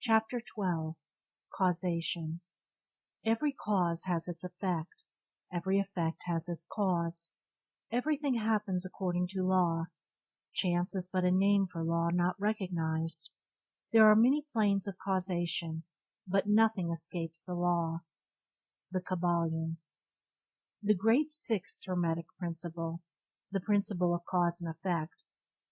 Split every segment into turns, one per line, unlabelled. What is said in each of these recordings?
Chapter 12. Causation. Every cause has its effect. Every effect has its cause. Everything happens according to law. Chance is but a name for law not recognized. There are many planes of causation, but nothing escapes the law. The Kybalion. The great sixth Hermetic principle, the principle of cause and effect,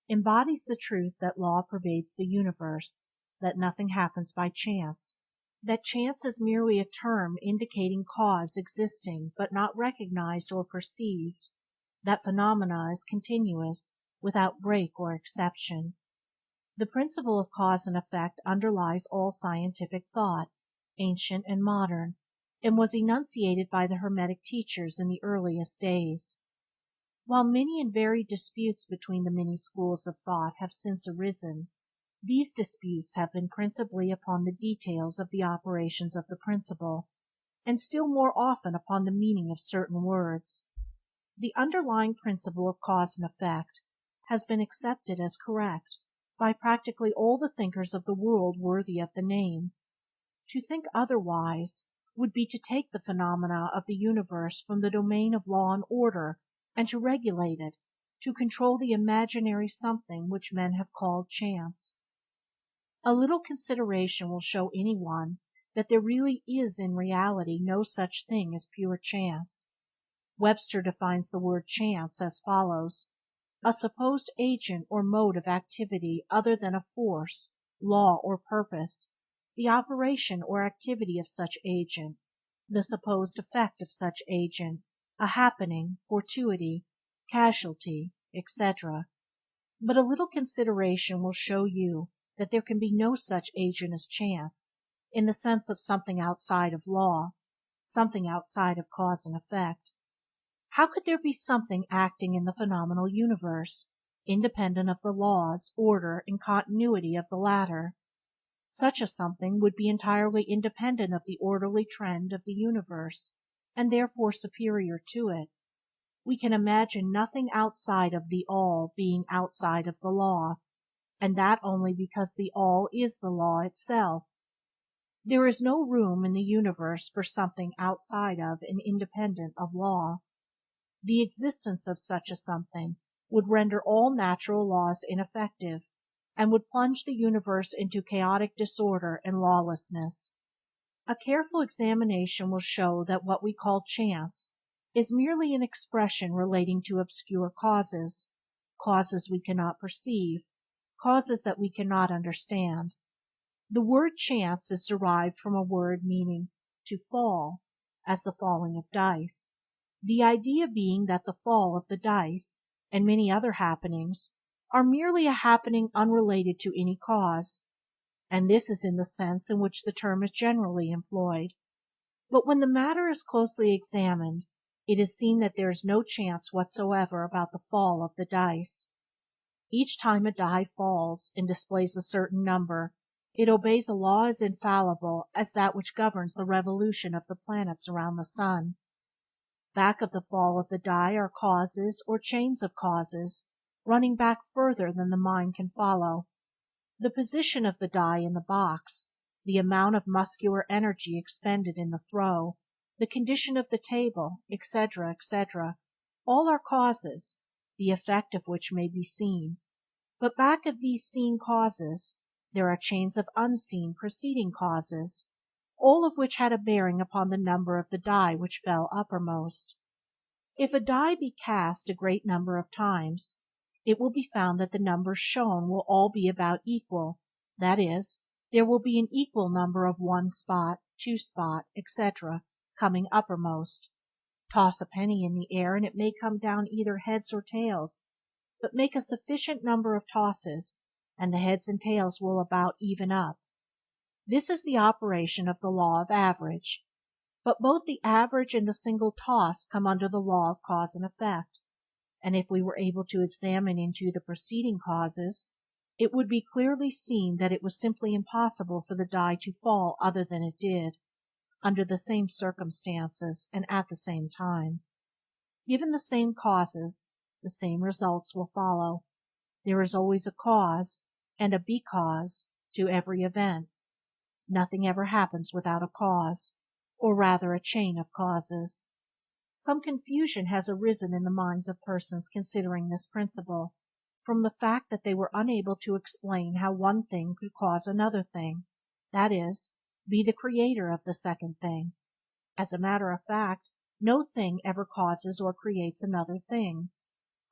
embodies the truth that law pervades the universe, that nothing happens by chance, that chance is merely a term indicating cause existing but not recognized or perceived, that phenomena is continuous, without break or exception. The principle of cause and effect underlies all scientific thought, ancient and modern, and was enunciated by the Hermetic teachers in the earliest days. While many and varied disputes between the many schools of thought have since arisen, these disputes have been principally upon the details of the operations of the principle, and still more often upon the meaning of certain words. The underlying principle of cause and effect has been accepted as correct by practically all the thinkers of the world worthy of the name. To think otherwise would be to take the phenomena of the universe from the domain of law and order and to regulate it, to control the imaginary something which men have called chance. A little consideration will show anyone that there really is in reality no such thing as pure chance. Webster defines the word chance as follows: a supposed agent or mode of activity other than a force, law, or purpose, the operation or activity of such agent, the supposed effect of such agent, a happening, fortuity, casualty, etc. But a little consideration will show you that there can be no such agent as chance, in the sense of something outside of law, something outside of cause and effect. How could there be something acting in the phenomenal universe, independent of the laws, order, and continuity of the latter? Such a something would be entirely independent of the orderly trend of the universe, and therefore superior to it. We can imagine nothing outside of the All being outside of the law, and that only because the All is the law itself. There is no room in the universe for something outside of and independent of law. The existence of such a something would render all natural laws ineffective, and would plunge the universe into chaotic disorder and lawlessness. A careful examination will show that what we call chance is merely an expression relating to obscure causes, causes we cannot perceive, causes that we cannot understand. The word chance is derived from a word meaning to fall, as the falling of dice, the idea being that the fall of the dice, and many other happenings, are merely a happening unrelated to any cause, and this is in the sense in which the term is generally employed. But when the matter is closely examined, it is seen that there is no chance whatsoever about the fall of the dice. Each time a die falls and displays a certain number, it obeys a law as infallible as that which governs the revolution of the planets around the sun. Back of the fall of the die are causes or chains of causes, running back further than the mind can follow. The position of the die in the box, the amount of muscular energy expended in the throw, the condition of the table, etc., etc., all are causes, the effect of which may be seen. But back of these seen causes there are chains of unseen preceding causes, all of which had a bearing upon the number of the die which fell uppermost. If a die be cast a great number of times, it will be found that the numbers shown will all be about equal, that is, there will be an equal number of one spot, two spot, etc., coming uppermost. Toss a penny in the air and it may come down either heads or tails, but make a sufficient number of tosses, and the heads and tails will about even up. This is the operation of the law of average, but both the average and the single toss come under the law of cause and effect, and if we were able to examine into the preceding causes, it would be clearly seen that it was simply impossible for the die to fall other than it did, under the same circumstances and at the same time. Given the same causes, the same results will follow. There is always a cause and a because to every event. Nothing ever happens without a cause, or rather a chain of causes. Some confusion has arisen in the minds of persons considering this principle, from the fact that they were unable to explain how one thing could cause another thing, that is, be the creator of the second thing. As a matter of fact, no thing ever causes or creates another thing.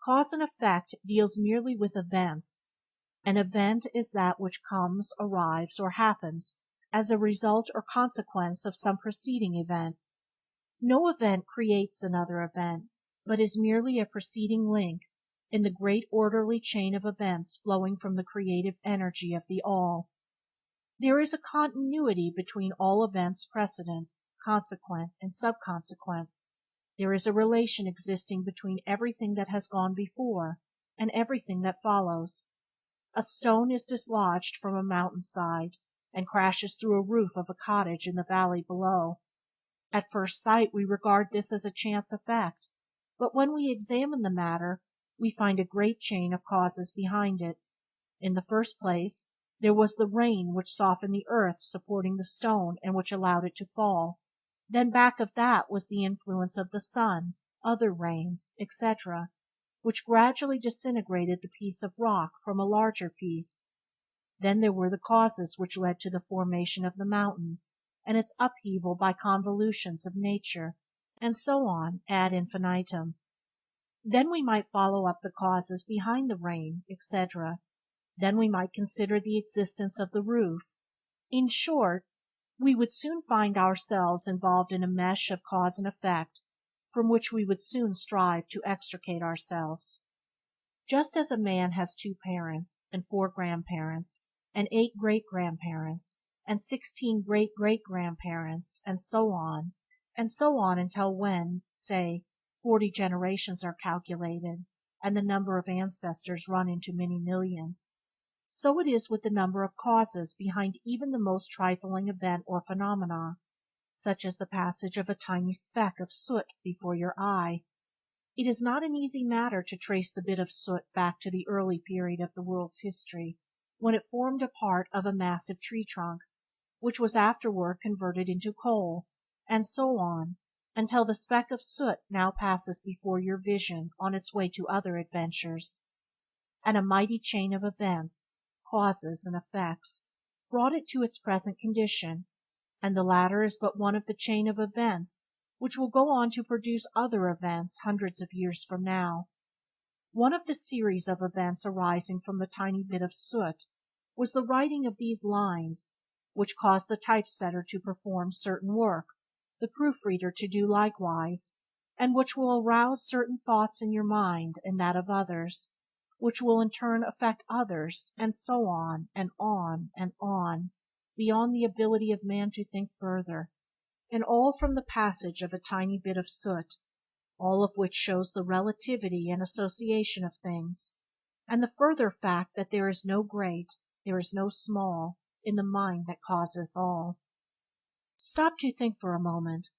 Cause and effect deals merely with events. An event is that which comes, arrives, or happens as a result or consequence of some preceding event. No event creates another event, but is merely a preceding link in the great orderly chain of events flowing from the creative energy of the All. There is a continuity between all events precedent, consequent, and subconsequent. There is a relation existing between everything that has gone before and everything that follows. A stone is dislodged from a mountain side and crashes through a roof of a cottage in the valley below. At first sight we regard this as a chance effect, but when we examine the matter we find a great chain of causes behind it. In the first place, there was the rain which softened the earth supporting the stone and which allowed it to fall. Then back of that was the influence of the sun, other rains, etc., which gradually disintegrated the piece of rock from a larger piece. Then there were the causes which led to the formation of the mountain, and its upheaval by convolutions of nature, and so on ad infinitum. Then we might follow up the causes behind the rain, etc. Then we might consider the existence of the roof. In short, we would soon find ourselves involved in a mesh of cause and effect, from which we would soon strive to extricate ourselves. Just as a man has 2 parents, and 4 grandparents, and 8 great-grandparents, and 16 great-great-grandparents, and so on until when, say, 40 generations are calculated, and the number of ancestors run into many millions, so it is with the number of causes behind even the most trifling event or phenomena, such as the passage of a tiny speck of soot before your eye. It is not an easy matter to trace the bit of soot back to the early period of the world's history, when it formed a part of a massive tree trunk, which was afterward converted into coal, and so on, until the speck of soot now passes before your vision on its way to other adventures. And a mighty chain of events, causes and effects, brought it to its present condition, and the latter is but one of the chain of events which will go on to produce other events hundreds of years from now. One of the series of events arising from the tiny bit of soot was the writing of these lines, which caused the typesetter to perform certain work, the proofreader to do likewise, and which will arouse certain thoughts in your mind and that of others, which will in turn affect others, and so on and on and on, beyond the ability of man to think further, and all from the passage of a tiny bit of soot, all of which shows the relativity and association of things, and the further fact that there is no great, there is no small, in the mind that causeth all. Stop to think for a moment.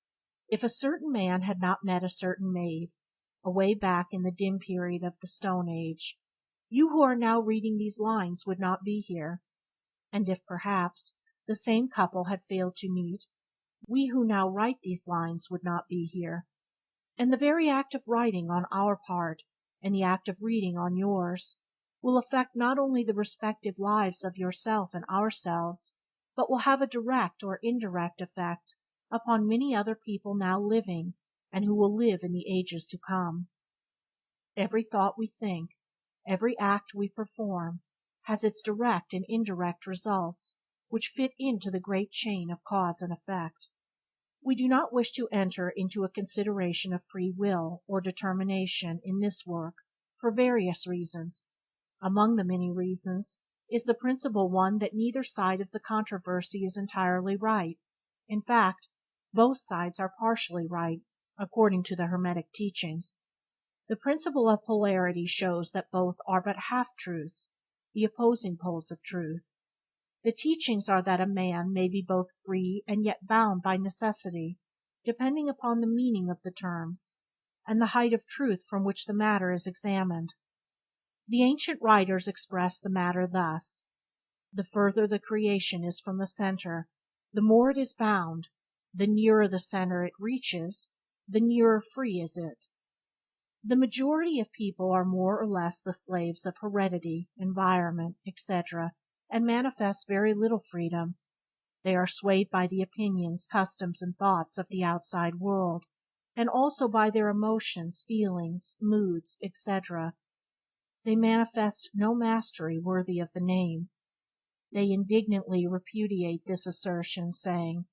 If a certain man had not met a certain maid, away back in the dim period of the Stone Age, you who are now reading these lines would not be here. And if, perhaps, the same couple had failed to meet, we who now write these lines would not be here. And the very act of writing on our part, and the act of reading on yours, will affect not only the respective lives of yourself and ourselves, but will have a direct or indirect effect upon many other people now living and who will live in the ages to come. Every thought we think, every act we perform, has its direct and indirect results, which fit into the great chain of cause and effect. We do not wish to enter into a consideration of free will or determination in this work for various reasons. Among the many reasons is the principal one that neither side of the controversy is entirely right. In fact, both sides are partially right, according to the Hermetic teachings. The principle of polarity shows that both are but half-truths, the opposing poles of truth. The teachings are that a man may be both free and yet bound by necessity, depending upon the meaning of the terms, and the height of truth from which the matter is examined. The ancient writers express the matter thus: the further the creation is from the center, The more it is bound, the nearer the center it reaches, the nearer free is it. The majority of people are more or less the slaves of heredity, environment, etc., and manifest very little freedom. They are swayed by the opinions, customs, and thoughts of the outside world, and also by their emotions, feelings, moods, etc. They manifest no mastery worthy of the name. They indignantly repudiate this assertion, saying,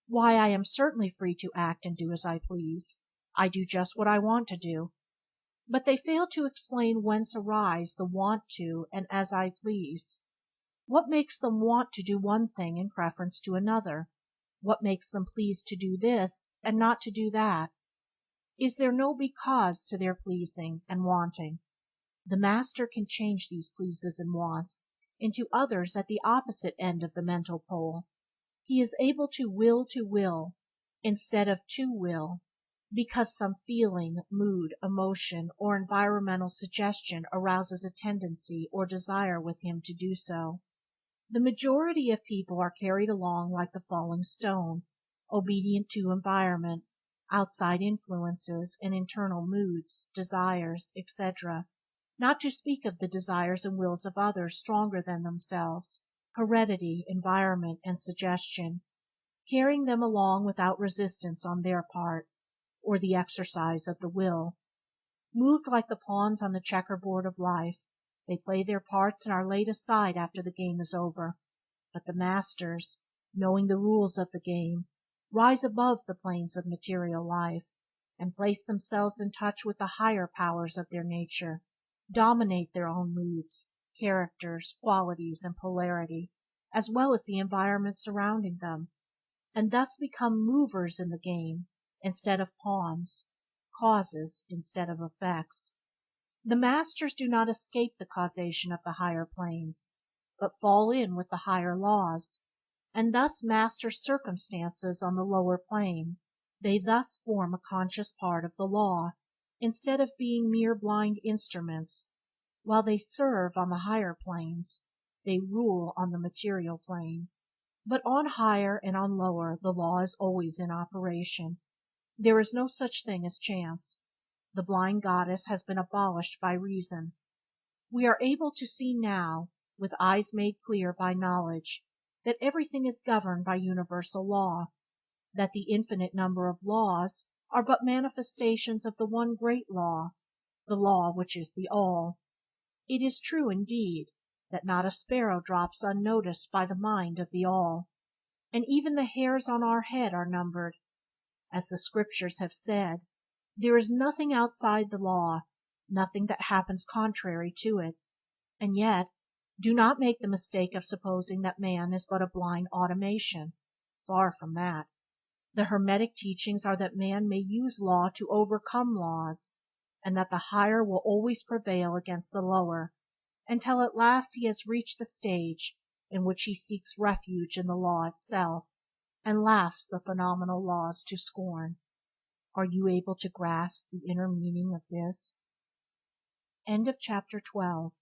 "Why, I am certainly free to act and do as I please. I do just what I want to do." But they fail to explain whence arise the want to and as I please. What makes them want to do one thing in preference to another? What makes them please to do this and not to do that? Is there no because to their pleasing and wanting? The master can change these pleases and wants into others at the opposite end of the mental pole. He is able to will instead of to will, because some feeling, mood, emotion, or environmental suggestion arouses a tendency or desire with him to do so. The majority of people are carried along like the falling stone, obedient to environment, outside influences, and internal moods, desires, etc., not to speak of the desires and wills of others stronger than themselves, heredity, environment, and suggestion, carrying them along without resistance on their part, or the exercise of the will. Moved like the pawns on the checkerboard of life, they play their parts and are laid aside after the game is over. But the masters, knowing the rules of the game, rise above the planes of material life, and place themselves in touch with the higher powers of their nature, dominate their own moods, characters, qualities, and polarity, as well as the environment surrounding them, and thus become movers in the game instead of pawns, causes instead of effects. The masters do not escape the causation of the higher planes, but fall in with the higher laws, and thus master circumstances on the lower plane. They thus form a conscious part of the law, instead of being mere blind instruments. While they serve on the higher planes, they rule on the material plane. But on higher and on lower the law is always in operation. There is no such thing as chance. The blind goddess has been abolished by reason. We are able to see now, with eyes made clear by knowledge, that everything is governed by universal law, that the infinite number of laws are but manifestations of the one great law, the law which is the All. It is true, indeed, that not a sparrow drops unnoticed by the mind of the All, and even the hairs on our head are numbered. As the Scriptures have said, there is nothing outside the law, nothing that happens contrary to it. And yet, do not make the mistake of supposing that man is but a blind automation. Far from that. The Hermetic teachings are that man may use law to overcome laws, and that the higher will always prevail against the lower, until at last he has reached the stage in which he seeks refuge in the law itself, and laughs the phenomenal laws to scorn. Are you able to grasp the inner meaning of this? End of chapter 12.